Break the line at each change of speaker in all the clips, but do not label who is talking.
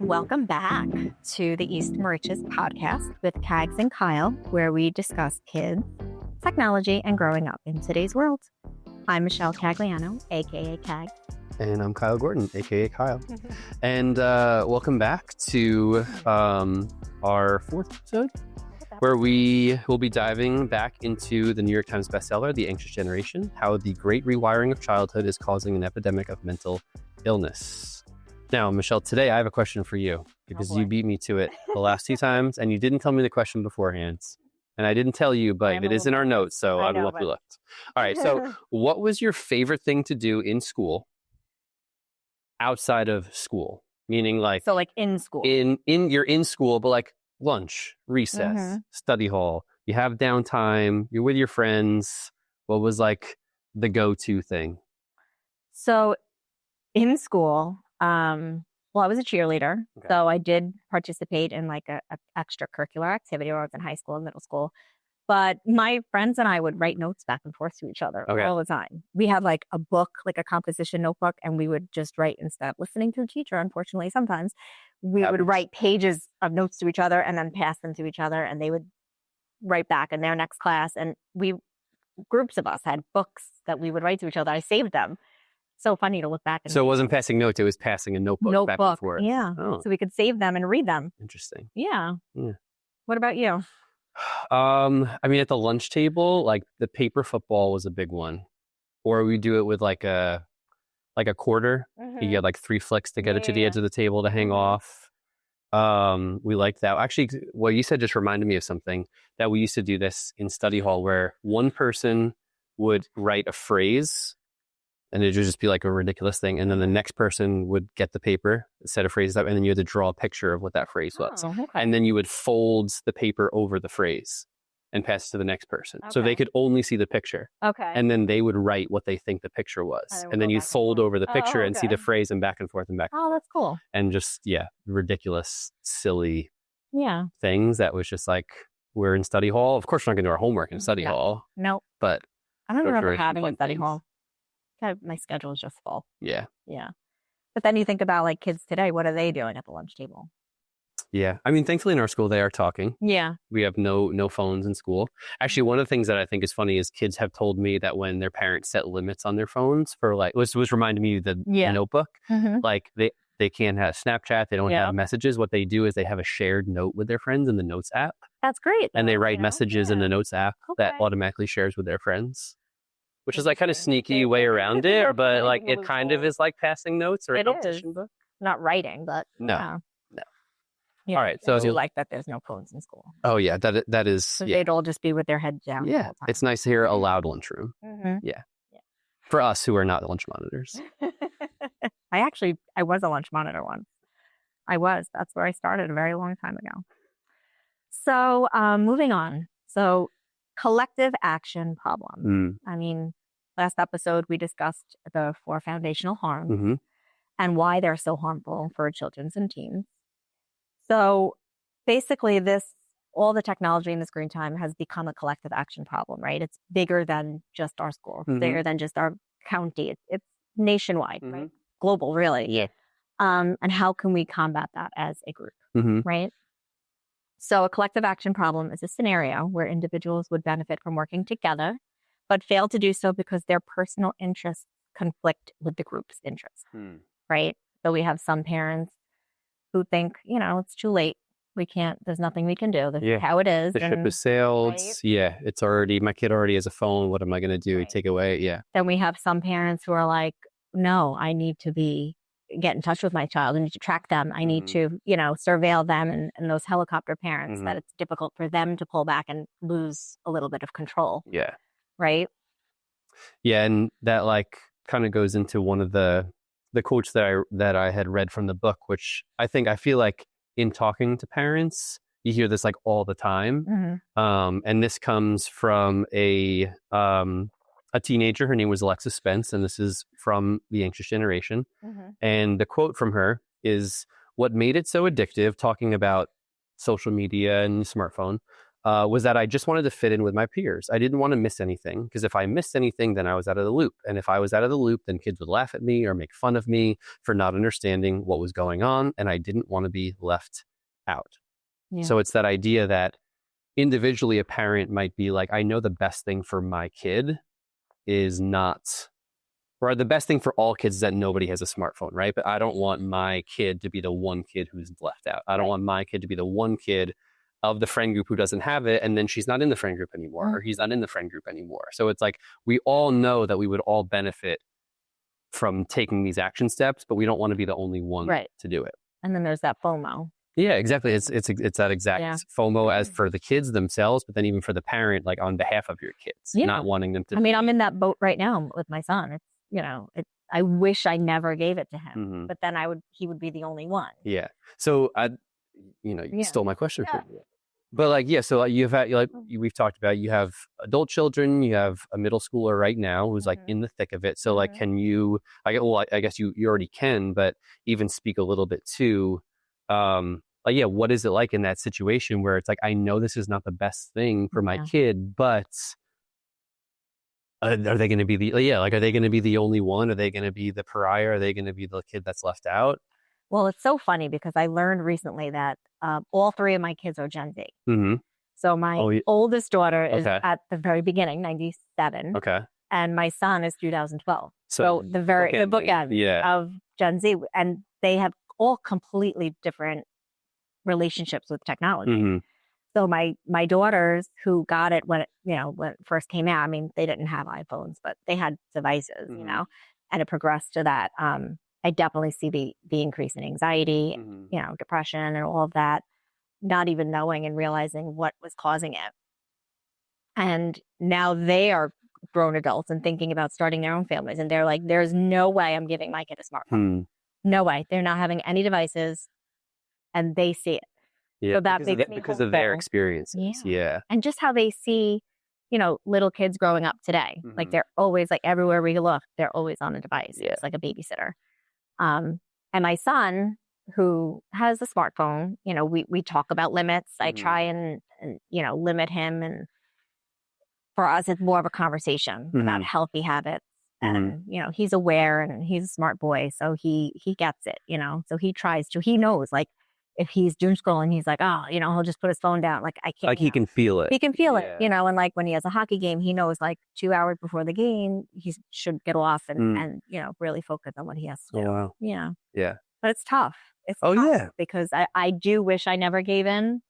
Welcome back to the East Moriches Podcast with Cags and Kyle, where we discuss kids, technology, and growing up in today's world. I'm Michelle Cagliano, aka Cag.
And I'm Kyle Gordon, aka Kyle. And welcome back to our fourth episode, where we will be diving back into the New York Times bestseller, The Anxious Generation, How the Great Rewiring of Childhood is Causing an Epidemic of Mental Illness. Now, Michelle, today I have a question for you because you beat me to it the last two times and you didn't tell me the question beforehand. And I didn't tell you, but it is in our notes, so I know, we looked. All right, so what was your favorite thing to do in school outside of school? Meaning like...
So like in school.
You're in school, but like lunch, recess, study hall. You have downtime, you're with your friends. What was like the go-to thing?
So in school... well, I was a cheerleader, so I did participate in like a extracurricular activity when I was in high school and middle school. But my friends and I would write notes back and forth to each other all the time. We had like a book, like a composition notebook, and we would just write instead of listening to a teacher. Unfortunately, sometimes we would write pages of notes to each other and then pass them to each other, and they would write back in their next class. And groups of us had books that we would write to each other. I saved them. So funny to look back.
So it wasn't passing notes, it was passing a notebook back and forth.
Yeah. Oh. So we could save them and read them.
Interesting.
Yeah. What about you?
I mean, at the lunch table, like the paper football was a big one. Or we do it with like a quarter. You get like 3 flicks to get it to the edge of the table to hang off. We liked that. Actually, what you said just reminded me of something that we used to do this in study hall where one person would write a phrase. And it would just be like a ridiculous thing. And then the next person would get the paper, set of phrases up, and then you had to draw a picture of what that phrase was. And then you would fold the paper over the phrase and pass it to the next person. So they could only see the picture. And then they would write what they think the picture was. And then you'd fold over the picture and see the phrase and back and forth and back.
Oh, that's cool.
And just, ridiculous, silly things that was just like, we're in study hall. Of course, we're not going to do our homework in study hall.
Nope.
But
I don't remember having a study hall. My schedule is just full.
Yeah.
But then you think about like kids today, what are they doing at the lunch table?
Yeah. I mean, thankfully in our school, they are talking.
Yeah.
We have no phones in school. Actually, one of the things that I think is funny is kids have told me that when their parents set limits on their phones for like, was reminding me of the notebook, like they can't have Snapchat. They don't have messages. What they do is they have a shared note with their friends in the notes app.
That's great.
And they write messages in the notes app that automatically shares with their friends. Which is like kind of sneaky way around it, but like it kind of is like passing notes or a competition book.
Not writing, but
no.
Yeah,
all right, so
I do like that there's no phones in school.
Oh yeah, that is.
So they'd all just be with their heads down.
Yeah, it's nice to hear a loud lunchroom. Yeah, for us who are not lunch monitors.
I was a lunch monitor once. That's where I started a very long time ago. So moving on. So collective action problem. I mean, last episode we discussed the 4 foundational harms and why they're so harmful for children and teens. So basically all the technology and the screen time has become a collective action problem, right? It's bigger than just our school, bigger than just our county. It's nationwide, right? Global, really.
Yeah.
And how can we combat that as a group, right? So a collective action problem is a scenario where individuals would benefit from working together, but fail to do so because their personal interests conflict with the group's interests, right? So we have some parents who think, it's too late. There's nothing we can do. This is how it is.
The ship has sailed. Right? Yeah, my kid already has a phone. What am I going to do? Right. Take away. Yeah.
Then we have some parents who are like, no, I need to get in touch with my child. I need to track them. I need to, surveil them, and those helicopter parents that it's difficult for them to pull back and lose a little bit of control.
Yeah.
Right.
Yeah. And that like kind of goes into one of the quotes that I had read from the book, which I feel like in talking to parents, you hear this like all the time. And this comes from a teenager. Her name was Alexis Spence, and this is from The Anxious Generation. And the quote from her is, "What made it so addictive," talking about social media and smartphone, was that I just wanted to fit in with my peers. I didn't want to miss anything, because if I missed anything, then I was out of the loop. And if I was out of the loop, then kids would laugh at me or make fun of me for not understanding what was going on. And I didn't want to be left out. Yeah. So it's that idea that individually a parent might be like, I know the best thing for my kid is not, or the best thing for all kids is that nobody has a smartphone, right? But I don't want my kid to be the one kid who's left out. I don't want my kid to be the one kid of the friend group who doesn't have it, and then she's not in the friend group anymore, or he's not in the friend group anymore. So it's like, we all know that we would all benefit from taking these action steps, but we don't want to be the only one to do it.
And then there's that FOMO.
Yeah, exactly. It's that exact FOMO as for the kids themselves, but then even for the parent, like on behalf of your kids, not wanting them to.
I mean, I'm in that boat right now with my son. It's, you know, I wish I never gave it to him, but then he would be the only one.
Yeah. So you stole my question. But like, so you've had, like we've talked about, you have adult children, you have a middle schooler right now who's like in the thick of it. So like, can you, I guess you already can, but even speak a little bit to, what is it like in that situation where it's like, I know this is not the best thing for my kid, but are they going to be are they going to be the only one? Are they going to be the pariah? Are they going to be the kid that's left out?
Well, it's so funny because I learned recently that all three of my kids are Gen Z. Mm-hmm. So my oldest daughter is at the very beginning, 97.
Okay.
And my son is 2012. So the bookend of Gen Z. And they have all completely different relationships with technology. Mm-hmm. So my daughters who got it when it first came out, I mean, they didn't have iPhones, but they had devices, and it progressed to that. I definitely see the increase in anxiety, depression and all of that, not even knowing and realizing what was causing it. And now they are grown adults and thinking about starting their own families. And they're like, there's no way I'm giving my kid a smartphone. No way. They're not having any devices and they see it.
Yeah, so that because of their experiences. Yeah.
And just how they see, little kids growing up today. Mm-hmm. Like they're always like everywhere we look, they're always on a device. Yeah. It's like a babysitter. And my son, who has a smartphone, we talk about limits. I try and limit him. And for us, it's more of a conversation about healthy habits. And, he's aware and he's a smart boy. So he gets it, so he knows, like, if he's doom scrolling, he's like, he'll just put his phone down. Like, I can't.
Like, he can feel it.
He can feel it, and like when he has a hockey game, he knows like 2 hours before the game, he should get off and really focus on what he has to do.
Oh, wow.
Yeah.
Yeah.
But it's tough. It's tough because I do wish I never gave in,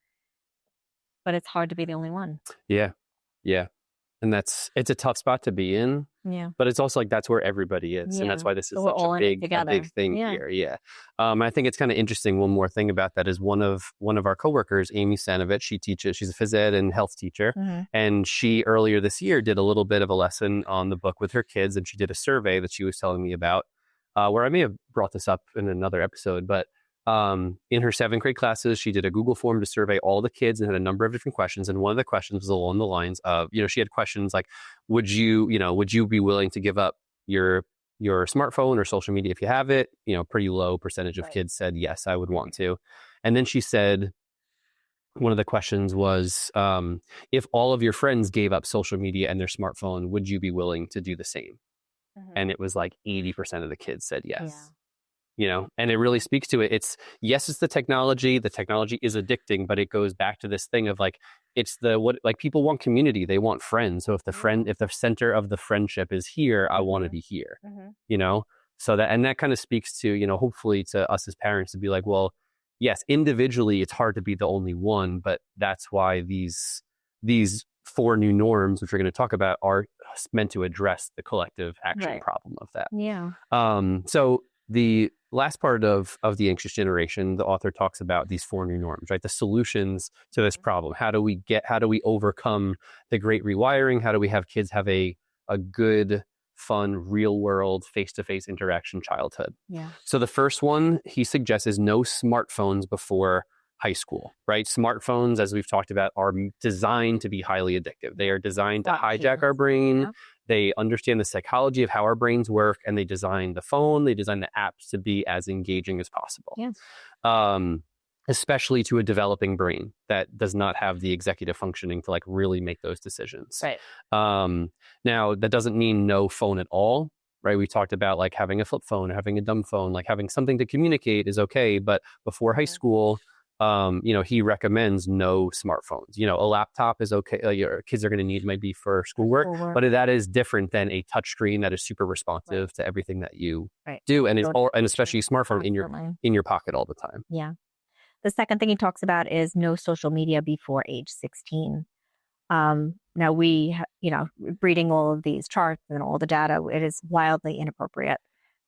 but it's hard to be the only one.
Yeah. Yeah. And it's a tough spot to be in.
Yeah.
But it's also like, that's where everybody is. Yeah. And that's why this is such a big thing here. Yeah. I think it's kind of interesting. One more thing about that is one of our coworkers, Amy Sanovich, she's a phys ed and health teacher. Mm-hmm. And she earlier this year did a little bit of a lesson on the book with her kids. And she did a survey that she was telling me about, where I may have brought this up in another episode, but in her 7th grade classes, she did a Google form to survey all the kids and had a number of different questions. And one of the questions was along the lines of, she had questions like, would you be willing to give up your smartphone or social media if you have it? Pretty low percentage of kids said, yes, I would want to. And then she said, one of the questions was, if all of your friends gave up social media and their smartphone, would you be willing to do the same? Mm-hmm. And it was like 80% of the kids said yes. Yeah. And it really speaks to it. It's the technology. The technology is addicting, but it goes back to this thing of like, people want community. They want friends. So if the center of the friendship is here, I want to be here, so that kind of speaks to, hopefully to us as parents to be like, well, yes, individually it's hard to be the only one, but that's why these 4 new norms, which we're going to talk about, are meant to address the collective action problem of that.
Yeah.
So the last part of the anxious generation, the author talks about these 4 new norms, right? The solutions to this problem. How do we overcome the great rewiring? How do we have kids have a good, fun, real world, face-to-face interaction childhood?
Yeah.
So the first one he suggests is no smartphones before high school, right? Smartphones, as we've talked about, are designed to be highly addictive. They are designed to hijack our brain. Yeah. They understand the psychology of how our brains work, and they design the phone, they design the apps to be as engaging as possible.
Yeah.
especially to a developing brain that does not have the executive functioning to like really make those decisions.
Right.
Now, that doesn't mean no phone at all, right? We talked about like having a flip phone or having a dumb phone, like having something to communicate is okay. But before high school, he recommends no smartphones. A laptop is okay. Your kids are going to need maybe for schoolwork, but that is different than a touchscreen that is super responsive to everything that you do, and especially a smartphone in your pocket all the time.
Yeah. The second thing he talks about is no social media before age 16. Now we, reading all of these charts and all the data, it is wildly inappropriate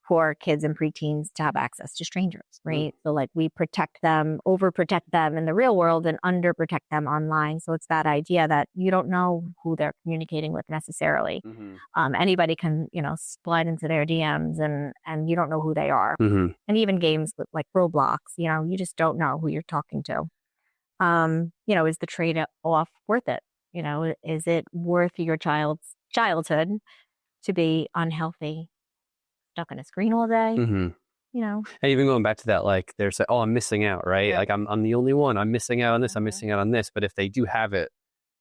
for kids and preteens to have access to strangers, right? So like we overprotect them in the real world and underprotect them online. So it's that idea that you don't know who they're communicating with necessarily. Anybody can, slide into their DMs and you don't know who they are. And even games like Roblox, you just don't know who you're talking to. Is the trade-off worth it? Is it worth your child's childhood to be unhealthy, stuck on a screen all day? And
even going back to that, like there's like, I'm missing out, right? Like I'm the only one. I'm missing out on this. I'm missing out on this. But if they do have it,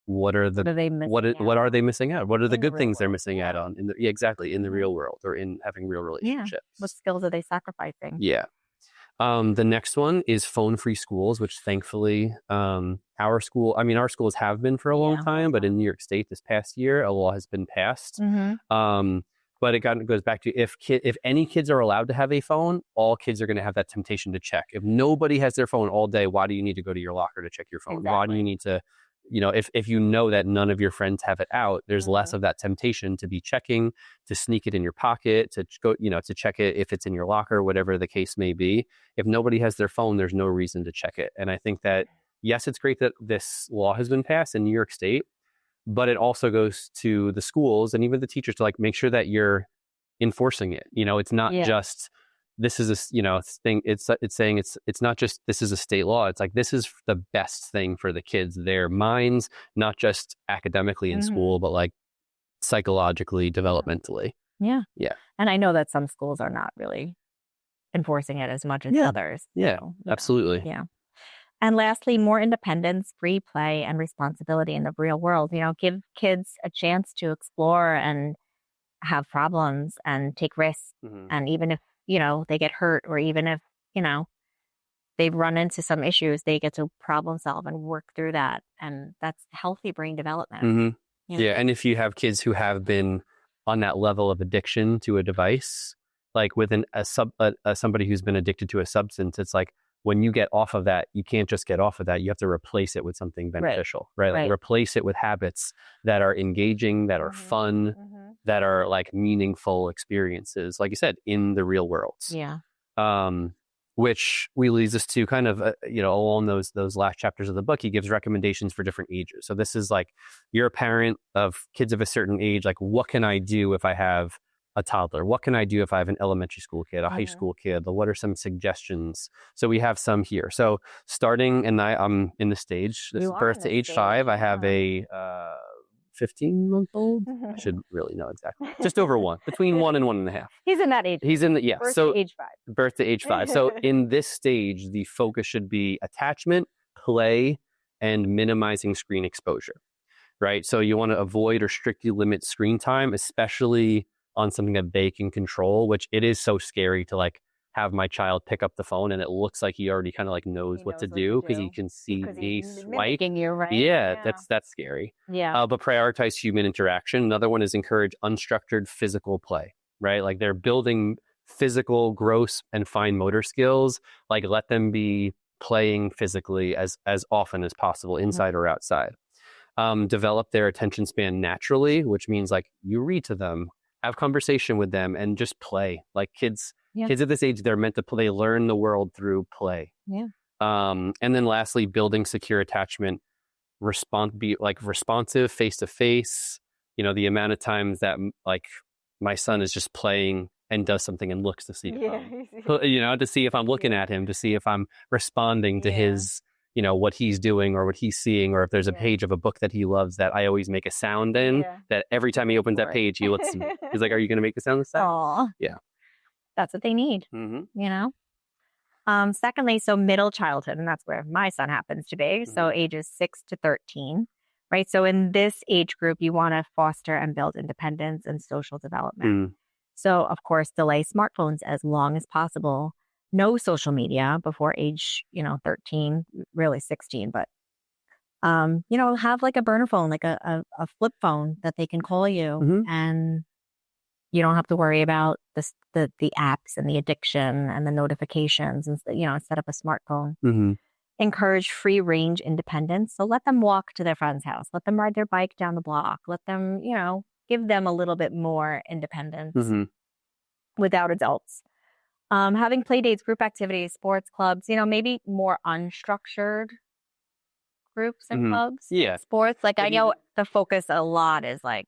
what are they missing out? What are the good things they're missing out on in the real world or in having real relationships?
What skills are they sacrificing?
Yeah. The next one is phone-free schools, which thankfully our schools have been for a long time, but in New York State this past year, a law has been passed. But it goes back to if any kids are allowed to have a phone, all kids are going to have that temptation to check. If nobody has their phone all day, why do you need to go to your locker to check your phone? Exactly. Why do you need to, if you know that none of your friends have it out, there's less of that temptation to be checking, to sneak it in your pocket, to go, to check it if it's in your locker, whatever the case may be. If nobody has their phone, there's no reason to check it. And I think that, yes, it's great that this law has been passed in New York State, but it also goes to the schools and even the teachers to like make sure that you're enforcing it. It's not just this is a thing. It's saying it's not just this is a state law. It's like this is the best thing for the kids, their minds, not just academically in school, but like psychologically, developmentally.
Yeah. And I know that some schools are not really enforcing it as much as others.
Yeah, absolutely.
Yeah. And lastly, more independence, free play, and responsibility in the real world. Give kids a chance to explore and have problems and take risks. And even if, they get hurt or even if, they've run into some issues, they get to problem solve and work through that. And that's healthy brain development.
Yeah. And if you have kids who have been on that level of addiction to a device, like with somebody who's been addicted to a substance, it's like, when you get off of that, you can't just get off of that. You have to replace it with something beneficial, right? Like replace it with habits that are engaging, that are fun, that are like meaningful experiences, like you said, in the real world.
Yeah.
Which leads us to kind of, along those last chapters of the book, he gives recommendations for different ages. So this is like, you're a parent of kids of a certain age. Like, what can I do if I have a toddler? What can I do if I have an elementary school kid, a high school kid? What are some suggestions? So we have some here. So starting, and I'm in the stage, this is birth to age 5. I have a 15-month-old. I should really know exactly. Just over 1, between 1 and 1.5.
He's in that age.
He's in the,
birth to age 5.
Birth to age 5. So in this stage, the focus should be attachment, play, and minimizing screen exposure, right? So you want to avoid or strictly limit screen time, especially on something that they can control, which it is so scary to like have my child pick up the phone and it looks like he already kind of like knows what to do because he can see me swipe.
You, right?
Yeah, that's scary.
Yeah.
But prioritize human interaction. Another one is encourage unstructured physical play, right? Like they're building physical, gross, and fine motor skills. Like let them be playing physically as often as possible, inside or outside. Develop their attention span naturally, which means like you read to them, have conversation with them, and just play. Like kids at this age, they're meant to play. They learn the world through play.
Yeah.
And then lastly, building secure attachment, be like responsive face to face. The amount of times that like my son is just playing and does something and looks to see if to see if I'm looking at him, to see if I'm responding to his, what he's doing or what he's seeing, or if there's a page of a book that he loves that I always make a sound in, that every time he opens that page, he lets me. He's like, are you going to make the sound this time?
Aww.
Yeah.
That's what they need, Secondly, so middle childhood, and that's where my son happens to be. So ages 6 to 13, right? So in this age group, you want to foster and build independence and social development. So of course, delay smartphones as long as possible. No social media before age, 13, really 16, but have like a burner phone, like a flip phone that they can call you, and you don't have to worry about the apps and the addiction and the notifications, and set up a smartphone. Encourage free range independence. So let them walk to their friend's house. Let them ride their bike down the block. Let them, give them a little bit more independence without adults. Having play dates, group activities, sports clubs, maybe more unstructured groups and clubs.
Yeah.
Sports. Like, I know the focus a lot is like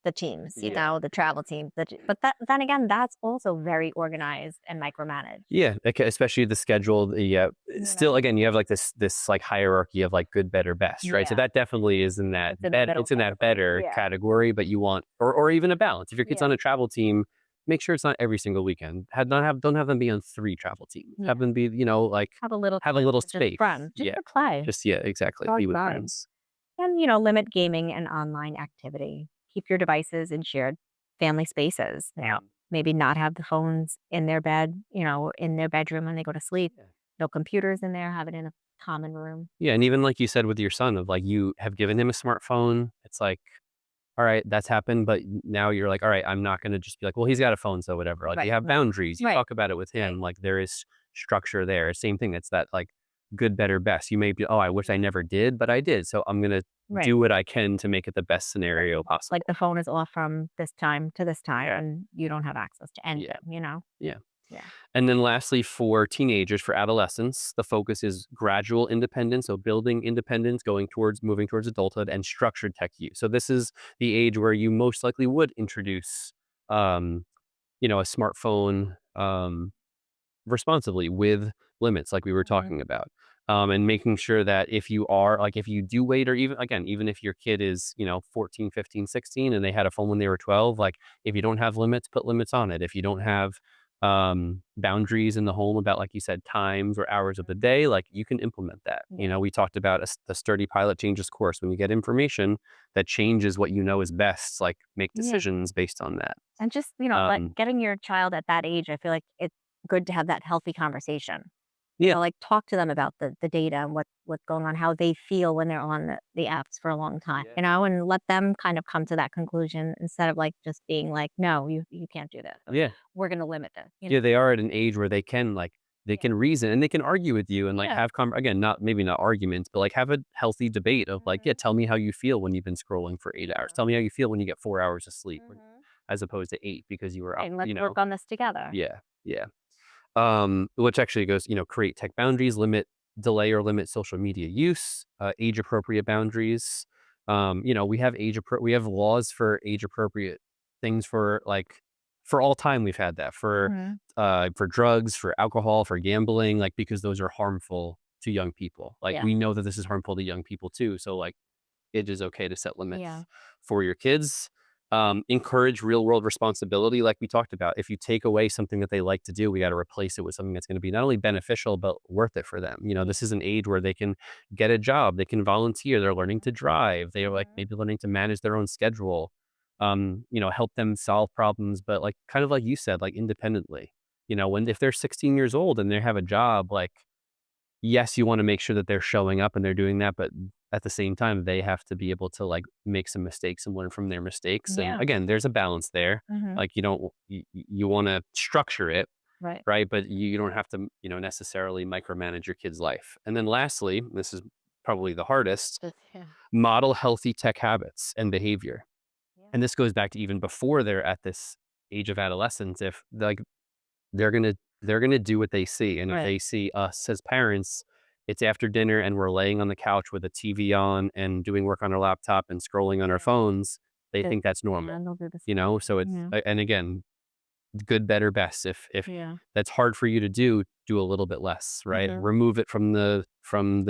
the teams, the travel teams. But then again, that's also very organized and micromanaged.
Yeah, especially the schedule. Yeah, still, again, you have like this like hierarchy of like good, better, best, right? So that definitely is in that it's in that better category. But you want or even a balance. If your kid's on a travel team, make sure it's not every single weekend. Don't have them be on 3 travel teams. Have them be like have a little space.
Friends, just to play.
Exactly. Be with friends.
And limit gaming and online activity. Keep your devices in shared family spaces. Maybe not have the phones in their bed, in their bedroom when they go to sleep. No computers in there. Have it in a common room.
Yeah, and even like you said with your son, of like you have given him a smartphone. It's like, all right, that's happened, but now you're like, all right, I'm not going to just be like, well, he's got a phone, so whatever. Like you have boundaries. You talk about it with him. Like there is structure there. Same thing. It's that like good, better, best. You may be, I wish I never did, but I did. So I'm going to do what I can to make it the best scenario possible.
Like the phone is off from this time to this time and you don't have access to anything,
Yeah. And then lastly, for teenagers, for adolescents, the focus is gradual independence. So building independence, moving towards adulthood, and structured tech use. So this is the age where you most likely would introduce, a smartphone, responsibly with limits like we were talking about. And making sure that if you do wait, or even if your kid is, 14, 15, 16, and they had a phone when they were 12, like if you don't have limits, put limits on it. If you don't have boundaries in the home about, like you said, times or hours of the day, like you can implement that. We talked about a sturdy pilot changes course. When you get information that changes what is best, like make decisions based on that.
And just, like getting your child at that age, I feel like it's good to have that healthy conversation. Like talk to them about the data and what's going on, how they feel when they're on the apps for a long time, and let them kind of come to that conclusion instead of like just being like, no, you can't do this. We're going to limit this.
They are at an age where they can can reason and they can argue with you and like have maybe not arguments, but like have a healthy debate of like, tell me how you feel when you've been scrolling for 8 hours. Tell me how you feel when you get 4 hours of sleep as opposed to 8 because you were up.
And let's work on this together.
Yeah. Which actually goes, create tech boundaries, delay or limit social media use, age appropriate boundaries. We have laws for age appropriate things for all time. We've had that for drugs, for alcohol, for gambling, like because those are harmful to young people. Like we know that this is harmful to young people too. So like it is okay to set limits for your kids. Encourage real world responsibility. Like we talked about, if you take away something that they like to do, we got to replace it with something that's going to be not only beneficial, but worth it for them. This is an age where they can get a job, they can volunteer, they're learning to drive, they are like maybe learning to manage their own schedule, help them solve problems, but like kind of like you said, like independently, if they're 16 years old and they have a job, like, yes, you want to make sure that they're showing up and they're doing that, but at the same time, they have to be able to like make some mistakes and learn from their mistakes. And again, there's a balance there. Like you want to structure it, right? But you don't have to, necessarily micromanage your kid's life. And then lastly, this is probably the hardest, model healthy tech habits and behavior. And this goes back to even before they're at this age of adolescence. If like they're gonna do what they see, and if they see us as parents, it's after dinner and we're laying on the couch with a TV on and doing work on our laptop and scrolling on our phones, they think that's normal. So it's and again, good, better, best. If that's hard for you to do a little bit less, right? Remove it from the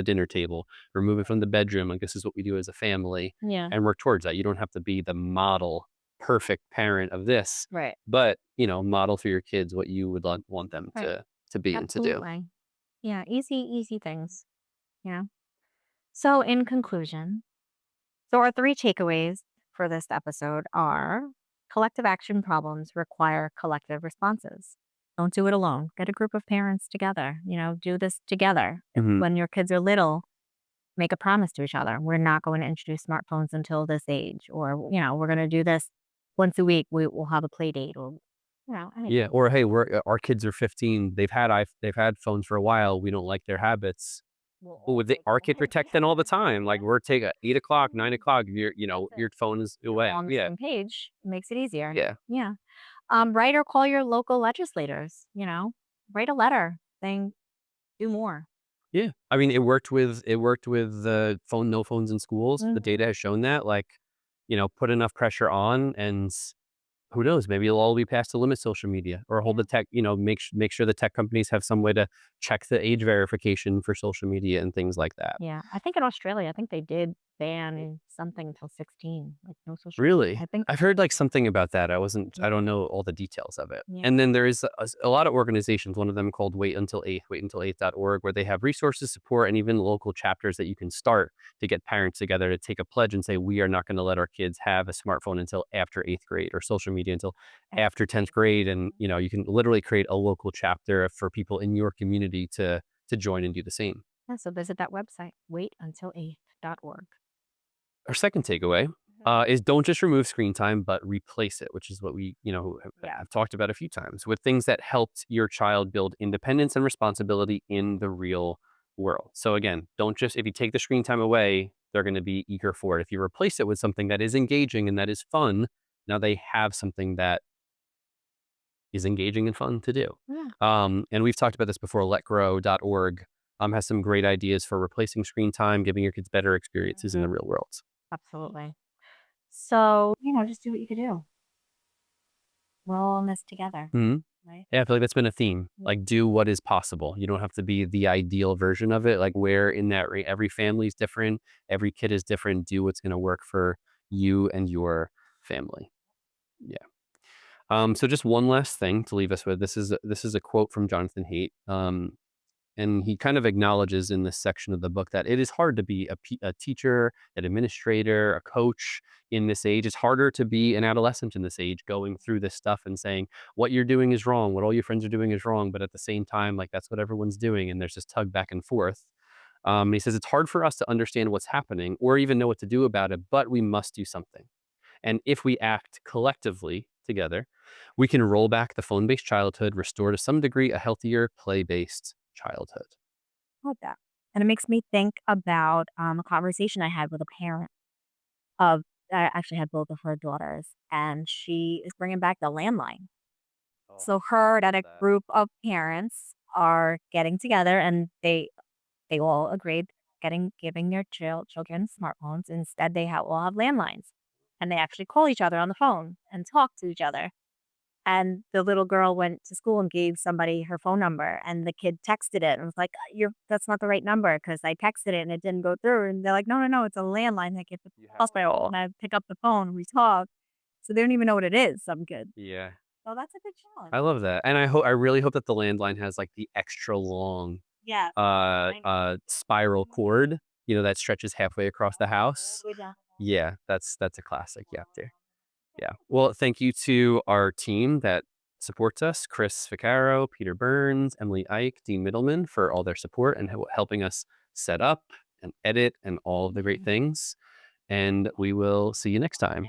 dinner table, remove it from the bedroom. Like this is what we do as a family, and work towards that. You don't have to be the model perfect parent of this,
right?
But model for your kids what you would want them to to be and to do.
Absolutely. Yeah, easy things, you know? So in conclusion, so our three takeaways for this episode are collective action problems require collective responses. Don't do it alone. Get a group of parents together, do this together.
Hmm.
When your kids are little, make a promise to each other. We're not going to introduce smartphones until this age, or, we're going to do this once a week. We'll have a play date or,
Yeah.
anything.
Or, hey, our kids are 15. They've had phones for a while. We don't like their habits.
We'll
Well,
all
would they,
take
our
them
kids
away.
protect them all the time.
Yeah.
Like we're taking 8 o'clock,
Mhm.
9 o'clock.
That's it.
Your phone is
You're all
away.
on the
Yeah.
same page. It makes it easier.
Yeah.
Yeah. Write or call your local legislators, write a letter saying do more.
Yeah. I mean, it worked with the no phones in schools. The
Mhm.
data has shown that, like, put enough pressure on, and who knows, maybe it'll all be passed to limit social media or hold
Yeah.
the tech, make sure the tech companies have some way to check the age verification for social media and things like that.
Yeah. I think in Australia, I think they did ban something till 16, like no social media.
Really?
I think
I've heard like something about that.
yeah.
I don't know all the details of it.
Yeah.
And then there is a lot of organizations, one of them called waituntil8.org, where they have resources, support, and even local chapters that you can start to get parents together to take a pledge and say, we are not going to let our kids have a smartphone until after 8th grade, or social media until after 10th grade. And, you can literally create a local chapter for people in your community to join and do the same.
Yeah, so visit that website, waituntil8.org.
Our second takeaway is don't just remove screen time, but replace it, which is what we,
Yeah.
have talked about a few times, with things that helped your child build independence and responsibility in the real world. So again, don't just, if you take the screen time away, they're going to be eager for it. If you replace it with something that is engaging and that is fun, now they have something that is engaging and fun to do.
Yeah.
And we've talked about this before. Letgrow.org has some great ideas for replacing screen time, giving your kids better experiences in the
Mhm.
real world.
Absolutely. So, just do what you could do. We're all in this together,
Mhm.
right?
Yeah, I feel like that's been a theme.
Yeah.
Like, do what is possible. You don't have to be the ideal version of it. Like, where in that every family is different, every kid is different. Do what's going to work for you and your family. Yeah. So just one last thing to leave us with. This is a quote from Jonathan Haidt. And he kind of acknowledges in this section of the book that it is hard to be a teacher, an administrator, a coach in this age. It's harder to be an adolescent in this age, going through this stuff and saying what you're doing is wrong, what all your friends are doing is wrong. But at the same time, like, that's what everyone's doing. And there's this tug back and forth. And he says it's hard for us to understand what's happening or even know what to do about it, but we must do something. And if we act collectively together, we can roll back the phone-based childhood, restore to some degree a healthier play-based childhood.
I like that. And it makes me think about a conversation I had with a parent of I actually had both of her daughters, and she is bringing back the landline.
Oh,
So her
love
and a
that.
group of parents are getting together, and they all agreed giving their children smartphones. Instead, they all have landlines, and they actually call each other on the phone and talk to each other. And the little girl went to school and gave somebody her phone number, and the kid texted it and was like, That's not the right number because I texted it and it didn't go through." And they're like, "No, no, no, it's a landline. Like, it's a
You have
hospital." And I pick up the phone and we talk. So they don't even know what it is, some kids.
Yeah,
So that's a good challenge.
I love that. And I really hope that the landline has like the extra long
Yes, I know.
spiral cord, that stretches halfway across the
All
house.
the way down.
Yeah, that's a classic. Yeah, there. Yeah. Well, thank you to our team that supports us, Chris Ficcaro, Peter Burns, Emily Ike, Dean Middleman, for all their support and helping us set up and edit and all of the great things. And we will see you next time.